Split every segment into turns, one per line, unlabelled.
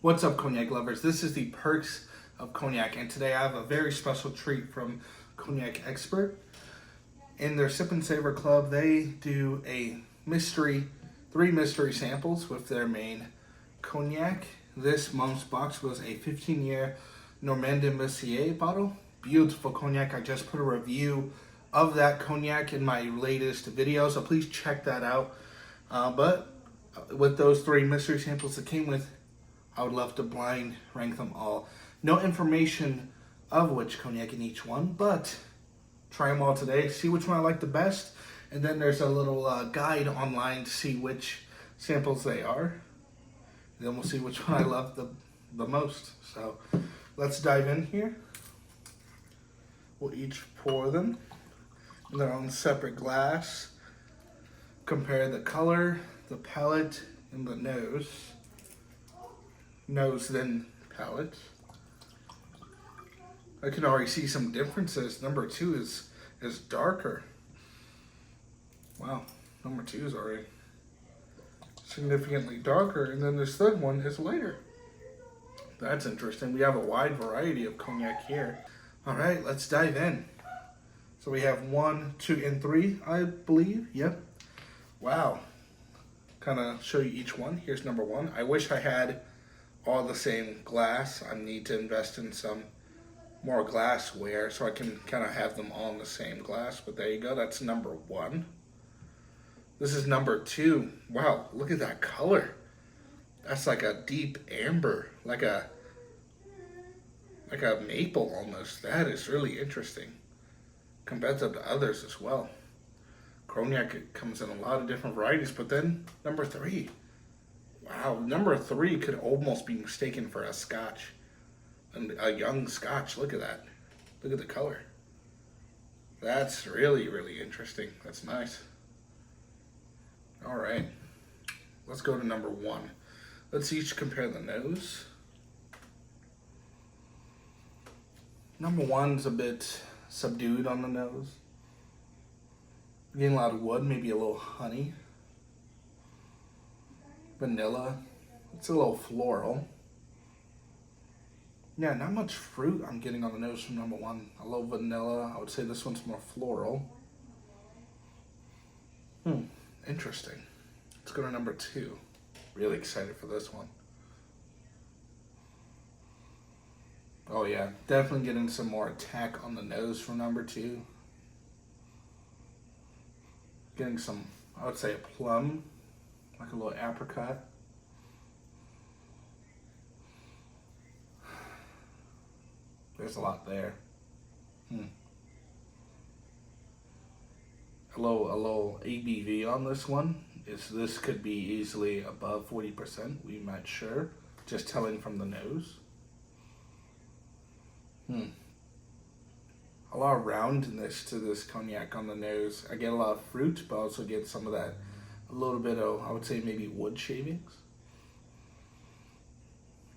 What's up, Cognac lovers? This is the Perks of Cognac, and today I have a very special treat from Cognac Expert. In their Sip and Savor Club, they do three mystery samples with their main cognac. This month's box was a 15-year Normandin Messier bottle. Beautiful cognac. I just put a review of that cognac in my latest video, so please check that out. But with those three mystery samples that came with, I would love to blind rank them all. No information of which cognac in each one, but try them all today, see which one I like the best, and then there's a little guide online to see which samples they are. And then we'll see which one I love the most. So let's dive in here. We'll each pour them in their own separate glass, compare the color, the palate, and the nose then palate. I can already see some differences. Number 2 is darker. Wow, number 2 is already significantly darker, and then this third one is lighter. That's interesting. We have a wide variety of cognac here. All right, let's dive in. So we have 1, 2, and 3, I believe. Yep. Wow. Kind of show you each one. Here's number 1. I wish I had all the same glass. I need to invest in some more glassware so I can kind of have them all in the same glass, but there you go. That's number 1. This is number 2. Wow, look at that color. That's like a deep amber, like a maple almost. That is really interesting compared to the others as well. Cognac comes in a lot of different varieties, but then number 3. Wow, number 3 could almost be mistaken for a Scotch, a young Scotch. Look at that. Look at the color. That's really, really interesting. That's nice. All right, let's go to number 1. Let's each compare the nose. Number 1's a bit subdued on the nose. Getting a lot of wood, maybe a little honey. Vanilla. It's a little floral. Yeah, not much fruit I'm getting on the nose from number 1. A little vanilla. I would say this one's more floral. Interesting. Let's go to number 2. Really excited for this one. Oh yeah, definitely getting some more attack on the nose from number 2. Getting some, I would say, a plum, like a little apricot. There's a lot there. A low ABV on this one. This could be easily above 40%. We're not sure. Just telling from the nose. A lot of roundness to this cognac on the nose. I get a lot of fruit, but I also get some of that, a little bit of, I would say maybe wood shavings.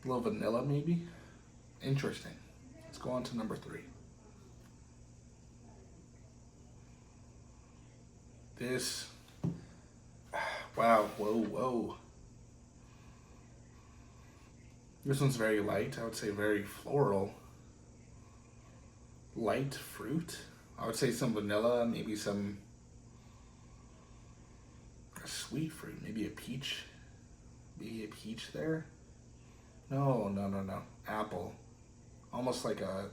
A little vanilla maybe. Interesting. Let's go on to number 3. This, wow, whoa. This one's very light. I would say very floral. Light fruit. I would say some vanilla, maybe some sweet fruit, maybe a peach. Maybe a peach there. No. Apple. Almost like I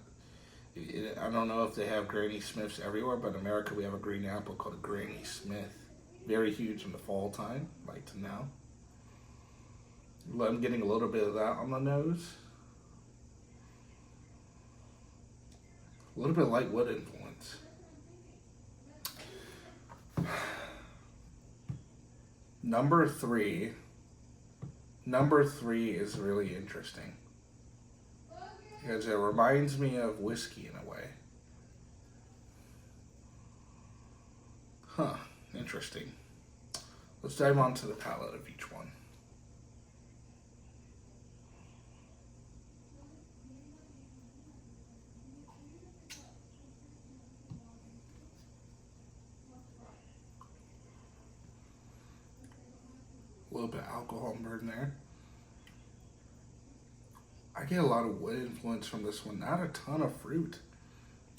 don't know if they have Granny Smiths everywhere, but in America we have a green apple called a Granny Smith. Very huge in the fall time, like to now. I'm getting a little bit of that on the nose. A little bit of light wood influence. Number 3 is really interesting because it reminds me of whiskey in a way. Interesting. Let's dive onto the palate of each one. A little bit of alcohol burn there. I get a lot of wood influence from this one. Not a ton of fruit.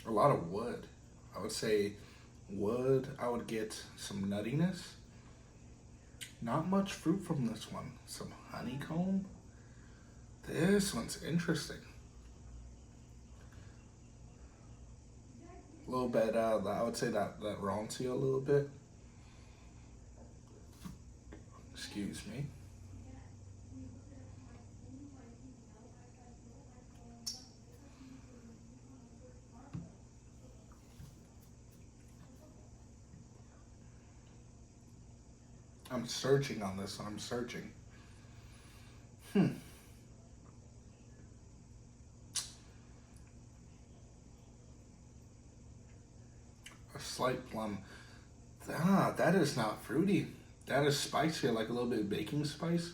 A lot of wood. I would say wood. I would get some nuttiness. Not much fruit from this one. Some honeycomb. This one's interesting. A little bit, I would say that rauncy a little bit. Excuse me. I'm searching on this one. I'm searching. A slight plum. That is not fruity. That is spicy, like a little bit of baking spice.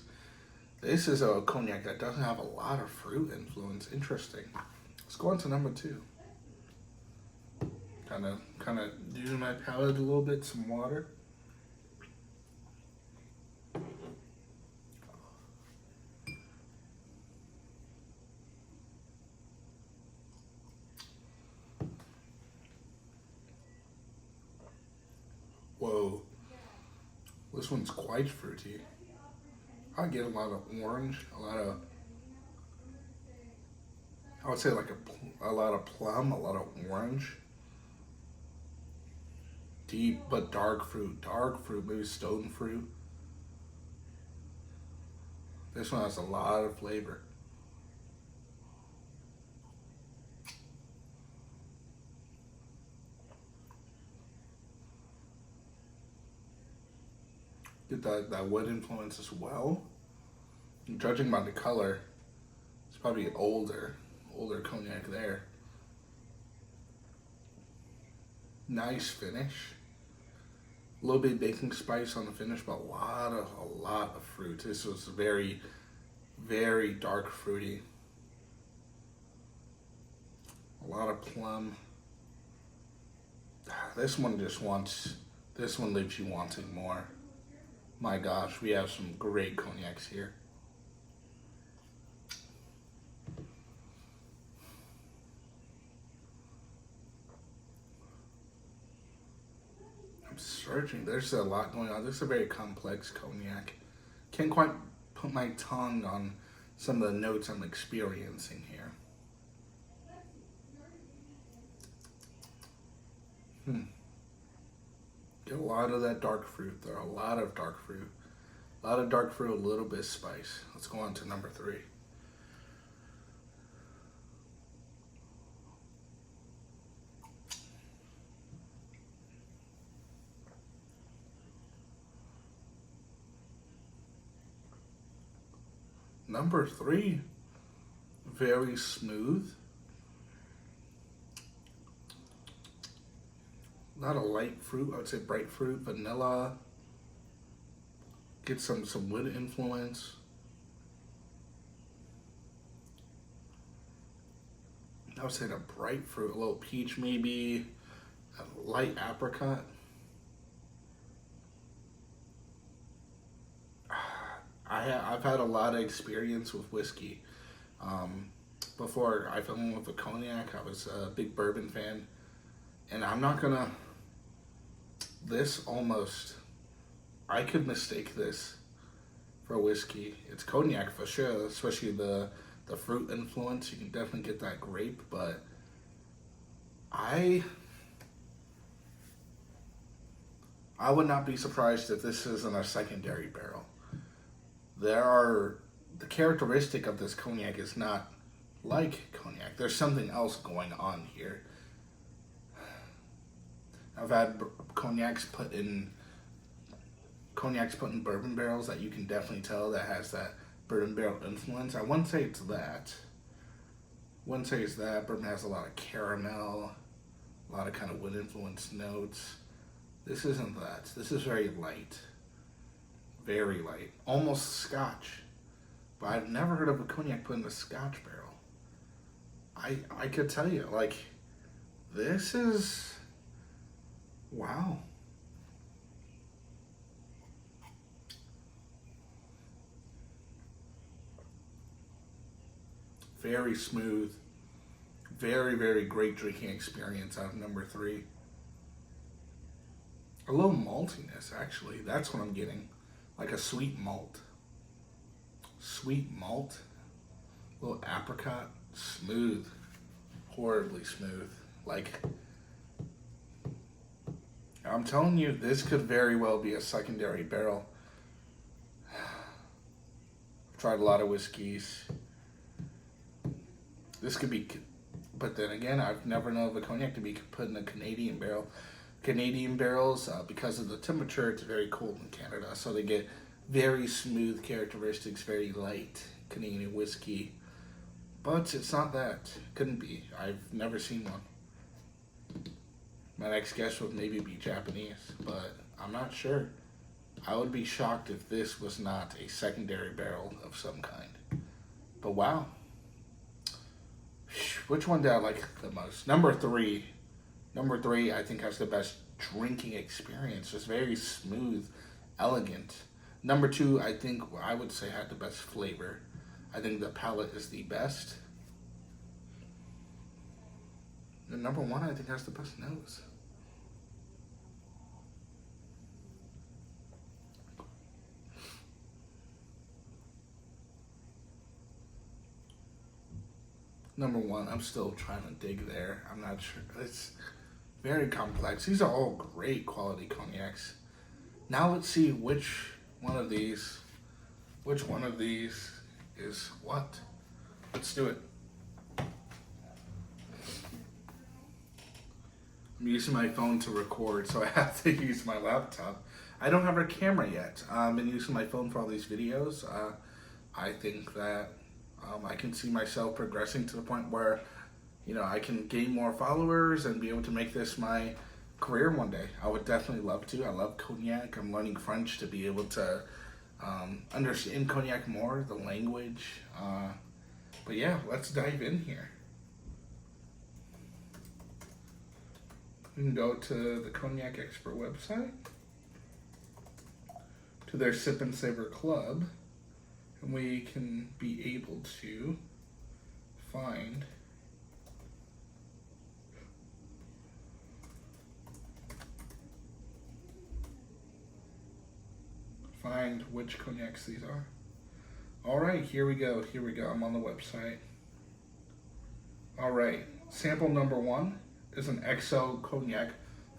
This is a cognac that doesn't have a lot of fruit influence. Interesting. Let's go on to number 2. Kind of do my palate a little bit. Some water. Whoa, this one's quite fruity. I get a lot of orange, I would say like a lot of plum, a lot of orange. Deep but dark fruit, maybe stone fruit. This one has a lot of flavor. Get that wood influence as well. And judging by the color, it's probably an older cognac there. Nice finish. A little bit of baking spice on the finish, but a lot of fruit. This was very, very dark fruity. A lot of plum. This one leaves you wanting more. My gosh, we have some great cognacs here. I'm searching. There's a lot going on. This is a very complex cognac. Can't quite put my tongue on some of the notes I'm experiencing here. Get a lot of that dark fruit. There are a lot of dark fruit. A lot of dark fruit, a little bit of spice. Let's go on to number 3. Number 3, very smooth. Not a light fruit, I would say bright fruit, vanilla. Get some wood influence. I would say the bright fruit, a little peach maybe, a light apricot. I've had a lot of experience with whiskey. Before I fell in love with cognac, I was a big bourbon fan. And I'm not gonna, I could mistake this for whiskey. It's cognac for sure, especially the fruit influence. You can definitely get that grape, but I would not be surprised if this isn't a secondary barrel. The characteristic of this cognac is not like cognac. There's something else going on here. I've had cognacs put in bourbon barrels that you can definitely tell that has that bourbon barrel influence. I wouldn't say it's that. Bourbon has a lot of caramel, a lot of kind of wood influence notes. This isn't that. This is very light. Very light. Almost Scotch. But I've never heard of a cognac put in a Scotch barrel. I could tell you, like, this is, wow. Very smooth. Very, very great drinking experience out of number 3. A little maltiness, actually. That's what I'm getting. Like a sweet malt. Sweet malt. A little apricot. Smooth. Horribly smooth. Like, I'm telling you, this could very well be a secondary barrel. I've tried a lot of whiskeys. This could be, but then again, I've never known of a cognac to be put in a Canadian barrel. Canadian barrels, because of the temperature, it's very cold in Canada, so they get very smooth characteristics, very light Canadian whiskey. But it's not that. Couldn't be. I've never seen one. My next guess would maybe be Japanese, but I'm not sure. I would be shocked if this was not a secondary barrel of some kind. But wow. Which one did I like the most? Number 3. Number 3, I think, has the best drinking experience. Just very smooth, elegant. Number 2, I think, I would say, had the best flavor. I think the palate is the best. And number 1, I think, has the best nose. Number 1, I'm still trying to dig there. I'm not sure. It's very complex. These are all great quality cognacs. Now let's see which one of these is what. Let's do it. I'm using my phone to record, so I have to use my laptop. I don't have a camera yet. I've been using my phone for all these videos. I think that I can see myself progressing to the point where, you know, I can gain more followers and be able to make this my career one day. I would definitely love to. I love cognac. I'm learning French to be able to understand cognac more, the language. But yeah, let's dive in here. We can go to the Cognac Expert website, to their Sip and Savor Club, and we can be able to find which cognacs these are. All right, here we go. I'm on the website. All right, sample number 1 is an XO Cognac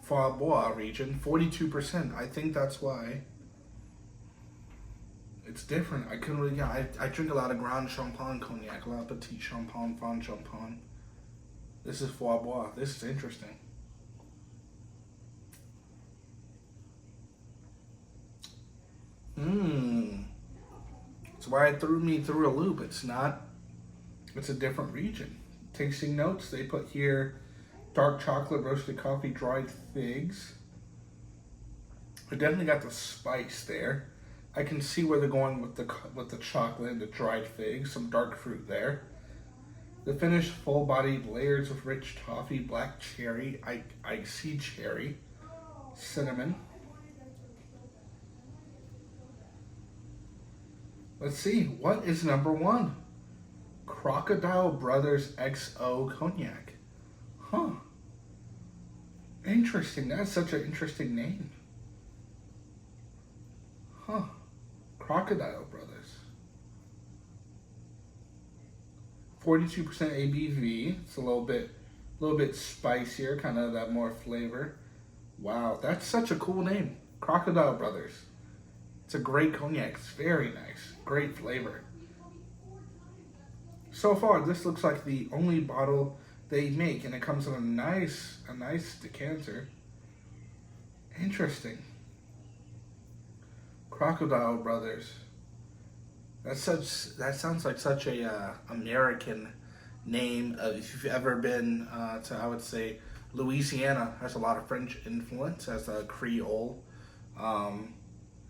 Foie Bois region, 42%. I think that's why it's different. I couldn't really get. I drink a lot of Grand Champagne cognac, a lot of Petit Champagne, Franc Champagne. This is Foie Bois. This is interesting. That's why it threw me through a loop. It's not. It's a different region. Tasting notes. They put here dark chocolate, roasted coffee, dried figs. I definitely got the spice there. I can see where they're going with the chocolate and the dried figs. Some dark fruit there. The finished full-bodied layers of rich toffee, black cherry, I see cherry, cinnamon. Let's see, what is number 1? Crocodile Brothers XO Cognac. Huh. Interesting. That's such an interesting name. Huh. Crocodile Brothers. 42% ABV. It's a little bit spicier, kind of that more flavor. Wow, that's such a cool name. Crocodile Brothers. It's a great cognac. It's very nice. Great flavor. So far, this looks like the only bottle they make, and it comes in a nice decanter. Interesting. Crocodile Brothers. That sounds like such a American name. If you've ever been to, I would say, Louisiana, has a lot of French influence, has a Creole.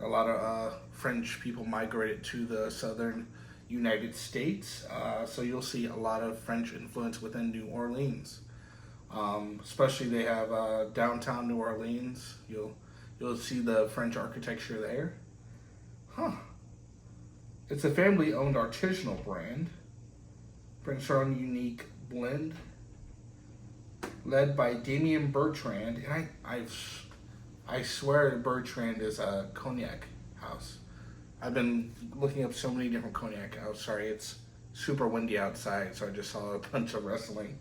A lot of French people migrated to the southern United States, so you'll see a lot of French influence within New Orleans. Especially they have downtown New Orleans. You'll see the French architecture there. Huh. It's a family-owned artisanal brand. brings her own unique blend, led by Damien Bertrand. And I swear Bertrand is a cognac house. I've been looking up so many different cognac. Oh, sorry, it's super windy outside, so I just saw a bunch of rustling.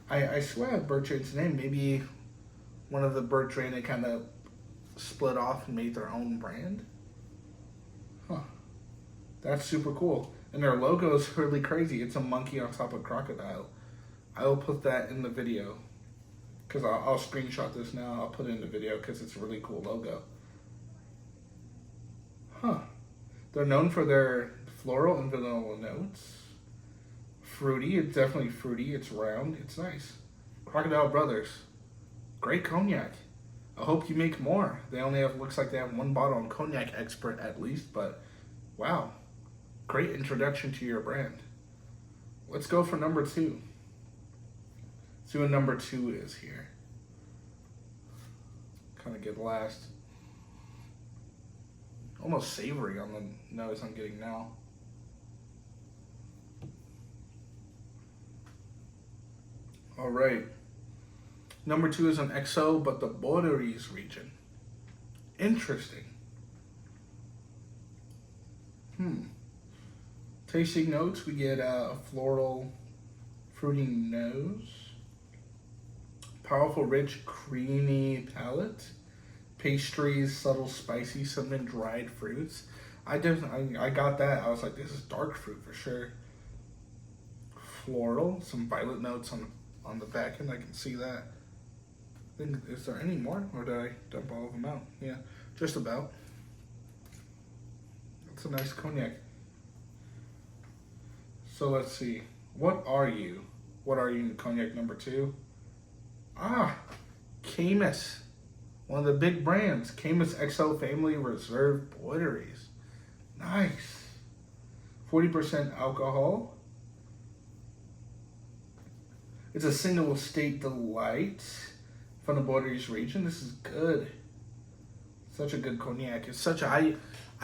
I swear I have Bertrand's name. Maybe one of the Bertrand, they kind of split off and made their own brand. Huh. That's super cool. And their logo is really crazy. It's a monkey on top of a crocodile. I will put that in the video. Because I'll screenshot this now. I'll put it in the video because it's a really cool logo. Huh. They're known for their floral and vanilla notes. Fruity. It's definitely fruity. It's round. It's nice. Crocodile Brothers. Great cognac. I hope you make more. They only have, looks like they have one bottle on Cognac Expert at least, but wow. Great introduction to your brand. Let's go for number 2. See what number 2 is here. Kind of get last. Almost savory on the nose I'm getting now. All right. Number 2 is an XO, but the Bordeaux region. Interesting. Tasting notes, we get a floral, fruity nose. Powerful, rich, creamy palate. Pastries, subtle, spicy, cinnamon, dried fruits. I got that. I was like, this is dark fruit for sure. Floral, some violet notes on the back end. I can see that. Is there any more, or did I dump all of them out? Yeah, just about. It's a nice cognac. So let's see. What are you? What are you in cognac number 2? Caymus. One of the big brands. Caymus XO Family Reserve Bordeaux. Nice. 40% alcohol. It's a single state delight from the Bordeaux region. This is good. Such a good cognac. It's such a, I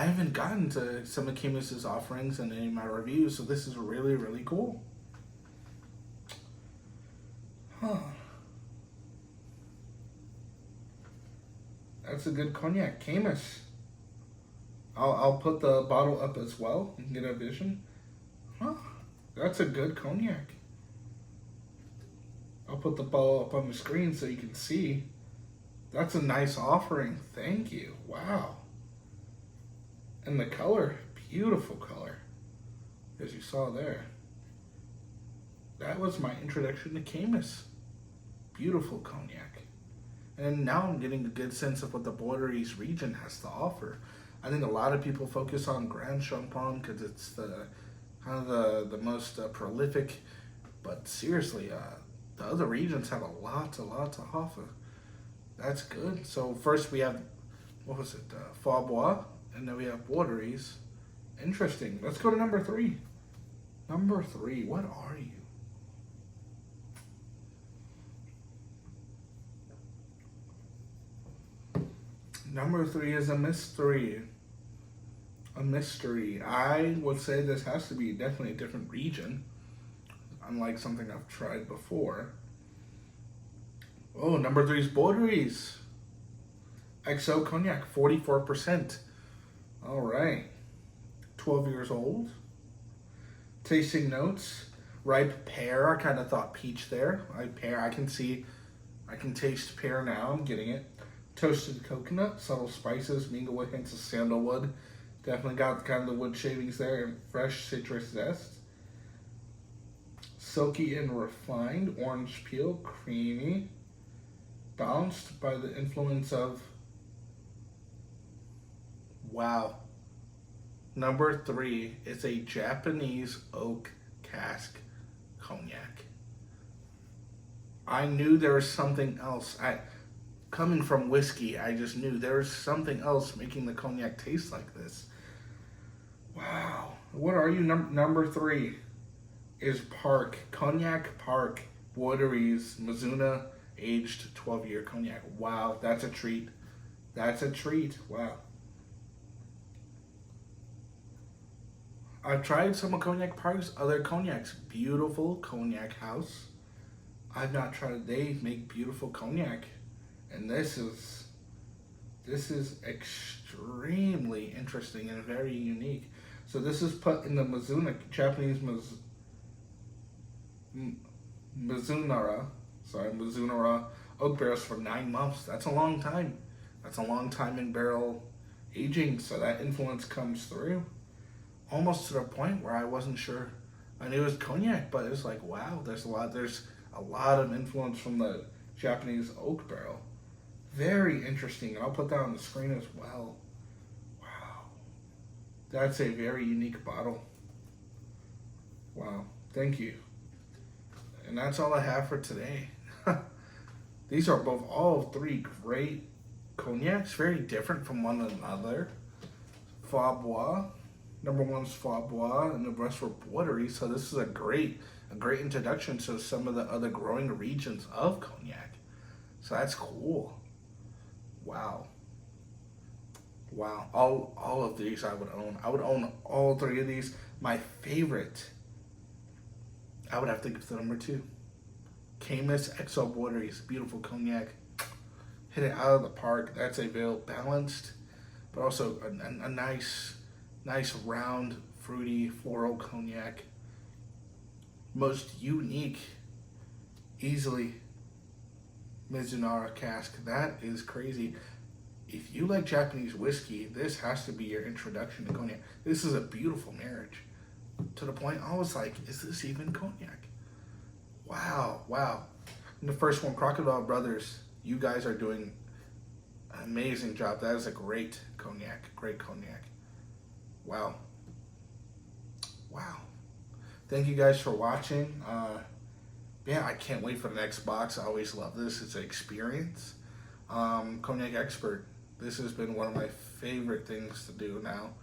haven't gotten to some of Caymus's offerings in any of my reviews, so this is really, really cool. That's a good cognac. Caymus. I'll put the bottle up as well. You can get a vision. That's a good cognac. I'll put the bottle up on the screen so you can see. That's a nice offering. Thank you. Wow. And the color, beautiful color, as you saw there. That was my introduction to Caymus. Beautiful cognac. And now I'm getting a good sense of what the Bordeaux region has to offer. I think a lot of people focus on Grand Champagne because it's the kind of the most prolific, but seriously, the other regions have a lot to offer. That's good. So first we have, what was it, Faubois, and then we have Bordeaux. Interesting. Let's go to number 3. Number 3, what are you? Number 3 is a mystery. A mystery. I would say this has to be definitely a different region, unlike something I've tried before. Oh, number 3 is Bordeaux. XO Cognac, 44%. All right. 12 years old. Tasting notes. Ripe pear. I kind of thought peach there. Pear. I can taste pear now. I'm getting it. Toasted coconut. Subtle spices. Mingled with hints of sandalwood. Definitely got kind of the wood shavings there. And fresh citrus zest. Silky and refined. Orange peel. Creamy. Balanced by the influence of... Wow. Number 3 is a Japanese oak cask cognac. I knew there was something else. Coming from whiskey, I just knew there was something else making the cognac taste like this. Wow. What are you? Number 3 is Park. Cognac Park. Bordeaux, Mizuna, aged 12-year cognac. Wow, that's a treat. That's a treat. Wow. I've tried some of Cognac Park's other cognacs. Beautiful cognac house. I've not tried. They make beautiful cognac, and this is extremely interesting and very unique. So this is put in the Mizuna, Japanese Mizunara, Mizunara oak barrels for 9 months. That's a long time. That's a long time in barrel aging, so that influence comes through. Almost to the point where I wasn't sure. I knew it was cognac, but it's like, wow, there's a lot of influence from the Japanese oak barrel. Very interesting, and I'll put that on the screen as well. Wow. That's a very unique bottle. Wow. Thank you. And that's all I have for today. These are all three great cognacs, very different from one another. Foie Bois, number one's Foie Bois, and the rest were watery. So this is a great introduction to some of the other growing regions of cognac. So that's cool. Wow. Wow. All of these I would own. I would own all three of these. My favorite, I would have to give to number 2. Camus XO Wateries, beautiful cognac. Hit it out of the park. That's a very balanced, but also a nice round, fruity, floral cognac. Most unique, easily Mizunara cask. That is crazy. If you like Japanese whiskey, this has to be your introduction to cognac. This is a beautiful marriage. To the point I was like, is this even cognac? Wow, wow. And the first one, Crocodile Brothers, you guys are doing an amazing job. That is a great cognac. Wow. Wow. Thank you guys for watching. Yeah, I can't wait for the next box. I always love this. It's an experience. Cognac Expert. This has been one of my favorite things to do now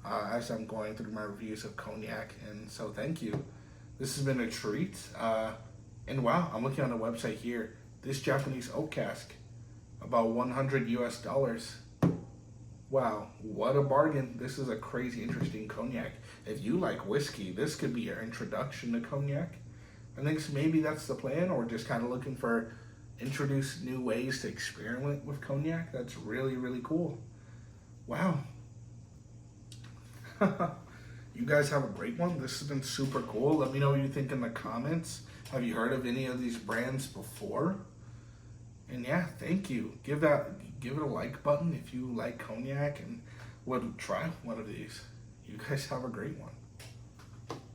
as I'm going through my reviews of cognac. And so thank you. This has been a treat. And wow, I'm looking on the website here. This Japanese oak cask, about $100 US. Wow, what a bargain. This is a crazy interesting cognac. If you like whiskey, this could be your introduction to cognac. I think maybe that's the plan, or just kind of looking for introduce new ways to experiment with cognac. That's really, really cool. Wow. You guys have a great one. This has been super cool. Let me know what you think in the comments. Have you heard of any of these brands before? And yeah, thank you. Give it a like button if you like cognac and would try one of these. You guys have a great one.